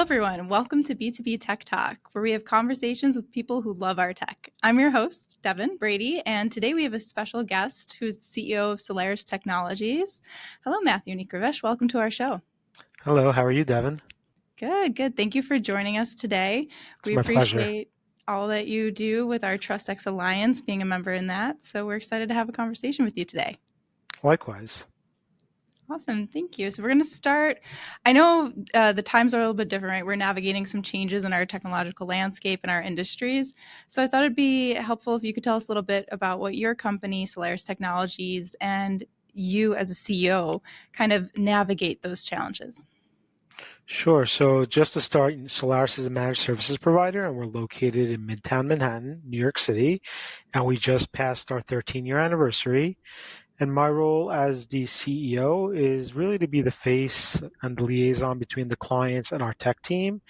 everyone. Welcome to B2B Tech Talk, where we have conversations with people who love our tech. I'm your host, Devan, Brady, and today we have a special guest who's the CEO of Solarus Technologies. Hello, Matthew Nikravesh. Welcome to our show. Hello, how are you, Devan? Good. Thank you for joining us today. It's We my pleasure. appreciate all that you do with our TrustX Alliance, being a member in that. So we're excited to have a conversation with you today. Likewise. Awesome. Thank you. So we're going to start. I know the times are a little bit different, right? We're navigating some changes in our technological landscape and our industries. So I thought it'd be helpful if you could tell us a little bit about what your company, Solarus Technologies, and you as a CEO kind of navigate those challenges. Sure. So just to start, Solaris is a managed services provider, and we're located in Midtown Manhattan, New York City, and we just passed our 13-year anniversary. And my role as the CEO is really to be the face and the liaison between the clients and our tech team,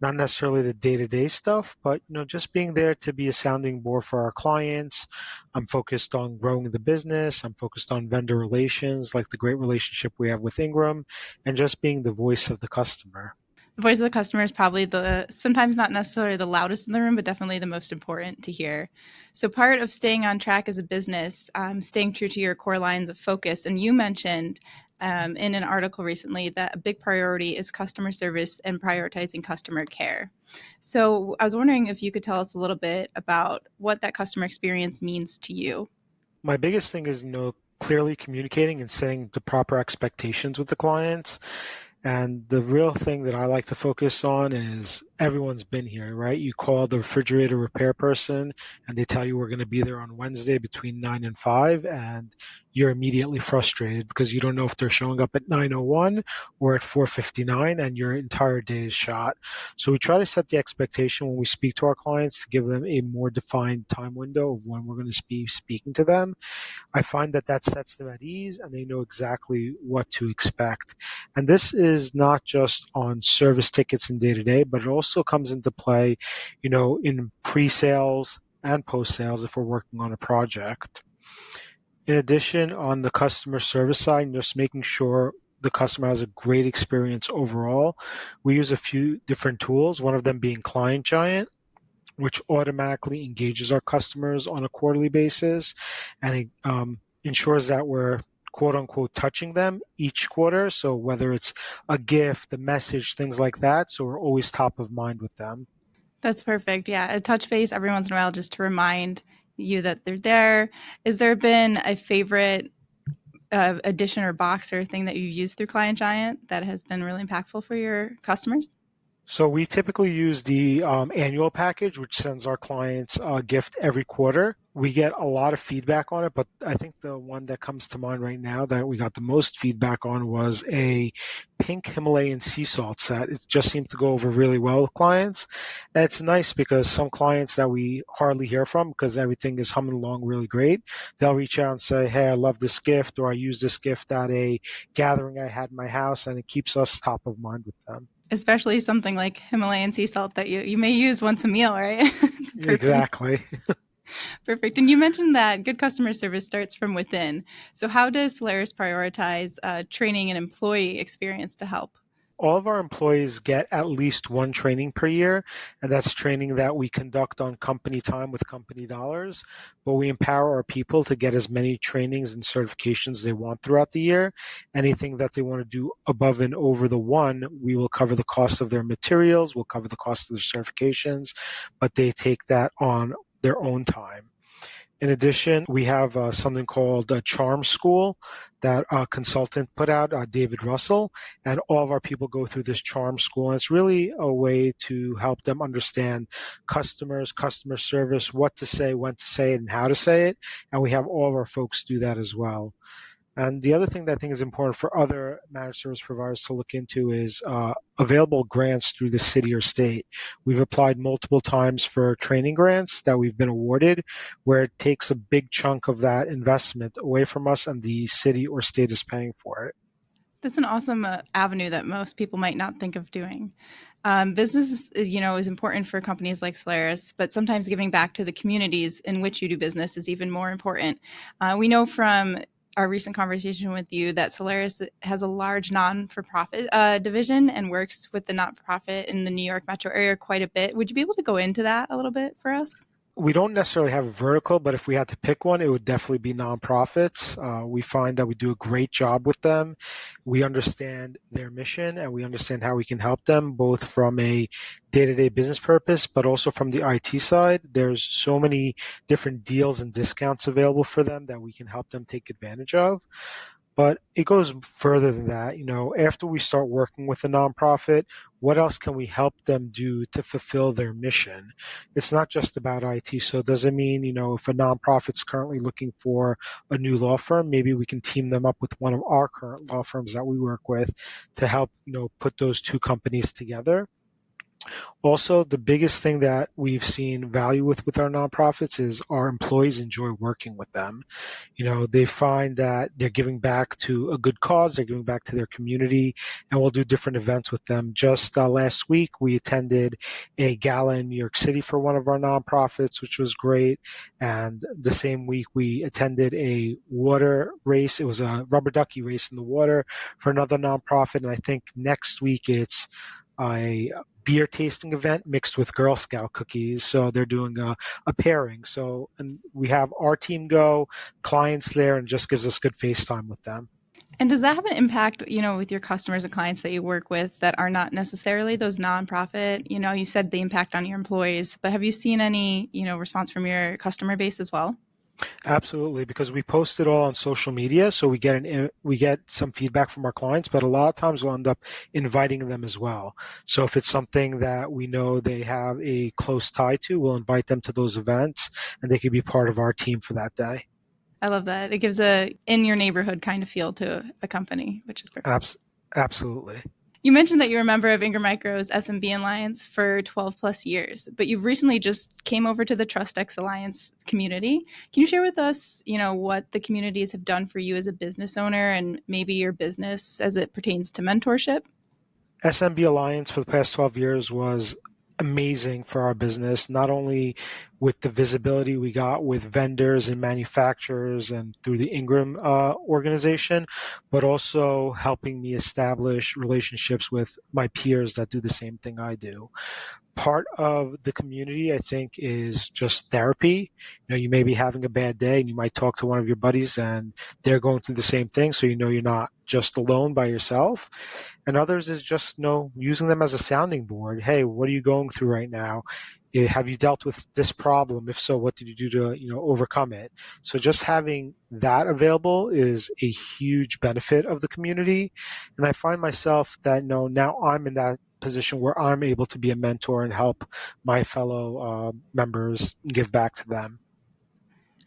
not necessarily the day-to-day stuff, but just being there to be a sounding board for our clients. I'm focused on growing the business. I'm focused on vendor relations, like the great relationship we have with Ingram, and just being the voice of the customer. The voice of the customer is probably sometimes not necessarily the loudest in the room, but definitely the most important to hear. So part of staying on track as a business, staying true to your core lines of focus. And you mentioned in an article recently that a big priority is customer service and prioritizing customer care. So I was wondering if you could tell us a little bit about what that customer experience means to you. My biggest thing is, clearly communicating and setting the proper expectations with the clients. And the real thing that I like to focus on is everyone's been here, right? You call the refrigerator repair person and they tell you we're going to be there on Wednesday between 9 and 5, and you're immediately frustrated because you don't know if they're showing up at 9:01 or at 4:59, and your entire day is shot. So we try to set the expectation when we speak to our clients to give them a more defined time window of when we're going to be speaking to them. I find that sets them at ease and they know exactly what to expect. And this is not just on service tickets and day to day, but it also comes into play, in pre-sales and post-sales if we're working on a project. In addition, on the customer service side, just making sure the customer has a great experience overall. We use a few different tools, one of them being Client Giant, which automatically engages our customers on a quarterly basis, and it ensures that we're quote unquote touching them each quarter. So whether it's a gift, a message, things like that. So we're always top of mind with them. That's perfect. Yeah, a touch base every once in a while just to remind you that they're there. Has there been a favorite addition or box or thing that you use through Client Giant that has been really impactful for your customers? So we typically use the annual package, which sends our clients a gift every quarter. We get a lot of feedback on it, but I think the one that comes to mind right now that we got the most feedback on was a pink Himalayan sea salt set. It just seemed to go over really well with clients. And it's nice because some clients that we hardly hear from because everything is humming along really great, they'll reach out and say, hey, I love this gift, or I used this gift at a gathering I had in my house, and it keeps us top of mind with them. Especially something like Himalayan sea salt that you may use once a meal, right? It's perfect. Exactly. Perfect. And you mentioned that good customer service starts from within. So how does Solaris prioritize training and employee experience to help? All of our employees get at least one training per year, and that's training that we conduct on company time with company dollars. But we empower our people to get as many trainings and certifications they want throughout the year. Anything that they want to do above and over the one, we will cover the cost of their materials, we'll cover the cost of their certifications, but they take that on their own time. In addition, we have something called Charm School that a consultant put out, David Russell, and all of our people go through this Charm School. And it's really a way to help them understand customers, customer service, what to say, when to say it, and how to say it. And we have all of our folks do that as well. And the other thing that I think is important for other managed service providers to look into is available grants through the city or state. We've applied multiple times for training grants that we've been awarded, where it takes a big chunk of that investment away from us and the city or state is paying for it. That's an awesome avenue that most people might not think of doing. Business is important for companies like Solaris, but sometimes giving back to the communities in which you do business is even more important. We know from our recent conversation with you that Solarus has a large non-for-profit division and works with the not-for-profit in the New York metro area quite a bit. Would you be able to go into that a little bit for us? We don't necessarily have a vertical, but if we had to pick one, it would definitely be nonprofits. We find that we do a great job with them. We understand their mission and we understand how we can help them, both from a day-to-day business purpose, but also from the IT side. There's so many different deals and discounts available for them that we can help them take advantage of. But it goes further than that. After we start working with a nonprofit, what else can we help them do to fulfill their mission? It's not just about IT. So does it mean, if a nonprofit's currently looking for a new law firm, maybe we can team them up with one of our current law firms that we work with to help, put those two companies together. Also, the biggest thing that we've seen value with our nonprofits is our employees enjoy working with them. They find that they're giving back to a good cause, they're giving back to their community, and we'll do different events with them. Just last week, we attended a gala in New York City for one of our nonprofits, which was great. And the same week, we attended a water race. It was a rubber ducky race in the water for another nonprofit. And I think next week it's a beer tasting event mixed with Girl Scout cookies. So they're doing a pairing. So and we have our team go, clients there, and just gives us good face time with them. And does that have an impact, with your customers and clients that you work with that are not necessarily those nonprofit? You said the impact on your employees, but have you seen any, response from your customer base as well? Absolutely, because we post it all on social media, so we get some feedback from our clients, but a lot of times we'll end up inviting them as well. So if it's something that we know they have a close tie to, we'll invite them to those events, and they could be part of our team for that day. I love that. It gives a in your neighborhood kind of feel to a company, which is perfect. Abs- Absolutely. You mentioned that you're a member of Ingram Micro's SMB Alliance for 12 plus years, but you've recently just came over to the TrustX Alliance community. Can you share with us, what the communities have done for you as a business owner and maybe your business as it pertains to mentorship? SMB Alliance for the past 12 years was amazing for our business, not only with the visibility we got with vendors and manufacturers and through the Ingram organization, but also helping me establish relationships with my peers that do the same thing I do. Part of the community, I think, is just therapy. You may be having a bad day and you might talk to one of your buddies and they're going through the same thing. So, you're not just alone by yourself. And others is just, using them as a sounding board. Hey, what are you going through right now? Have you dealt with this problem? If so, what did you do to, overcome it? So just having that available is a huge benefit of the community. And I find myself that, now I'm in that position where I'm able to be a mentor and help my fellow members give back to them.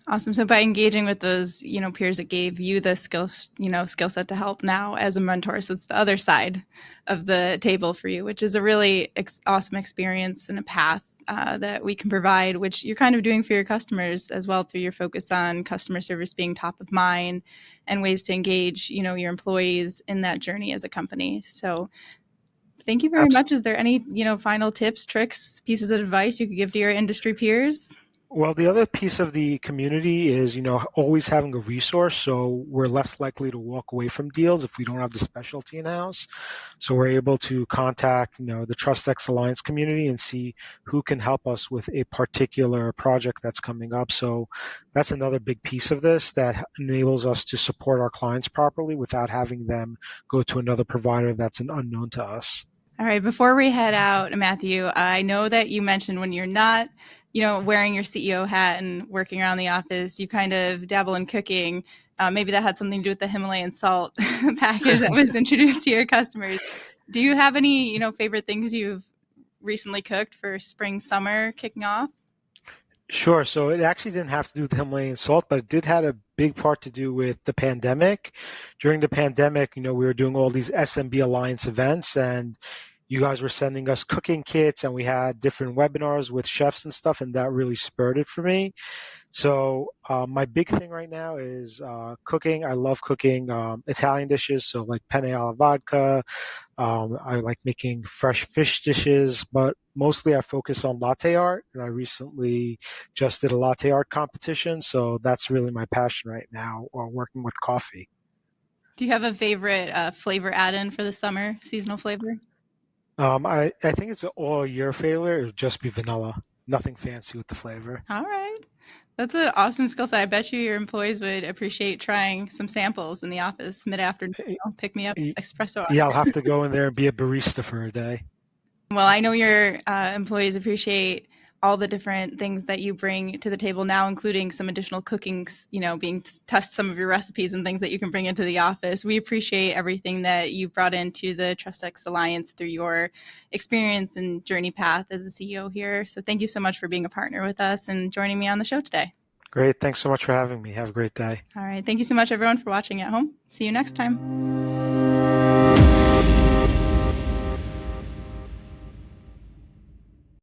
Awesome. So by engaging with those, peers, it gave you the skill set to help now as a mentor. So it's the other side of the table for you, which is a really awesome experience and a path that we can provide, which you're kind of doing for your customers as well through your focus on customer service being top of mind and ways to engage, your employees in that journey as a company. So thank you very much. Is there any, final tips, tricks, pieces of advice you could give to your industry peers? Well, the other piece of the community is, always having a resource. So we're less likely to walk away from deals if we don't have the specialty in house. So we're able to contact, the TrustX Alliance community and see who can help us with a particular project that's coming up. So that's another big piece of this that enables us to support our clients properly without having them go to another provider that's an unknown to us. All right. Before we head out, Matthew, I know that you mentioned when you're not, wearing your CEO hat and working around the office, you kind of dabble in cooking. Maybe that had something to do with the Himalayan salt package that was introduced to your customers. Do you have any, favorite things you've recently cooked for spring, summer kicking off? Sure. So it actually didn't have to do with Himalayan salt, but it did had a big part to do with the pandemic. During the pandemic, we were doing all these SMB Alliance events, and you guys were sending us cooking kits and we had different webinars with chefs and stuff, and that really spurred it for me. So my big thing right now is cooking. I love cooking Italian dishes, so like penne alla vodka. I like making fresh fish dishes, but mostly I focus on latte art. And I recently just did a latte art competition, so that's really my passion right now, working with coffee. Do you have a favorite flavor add-in for the summer, seasonal flavor? I think it's an all year flavor. It would just be vanilla, nothing fancy with the flavor. All right. That's an awesome skill set. I bet you your employees would appreciate trying some samples in the office mid-afternoon. Eh, Pick me up eh, espresso. Yeah, I'll have to go in there and be a barista for a day. Well, I know your employees appreciate all the different things that you bring to the table now, including some additional cooking, being test some of your recipes and things that you can bring into the office. We appreciate everything that you brought into the TrustX Alliance through your experience and journey path as a CEO here. So thank you so much for being a partner with us and joining me on the show today. Great. Thanks so much for having me. Have a great day. All right. Thank you so much, everyone, for watching at home. See you next time.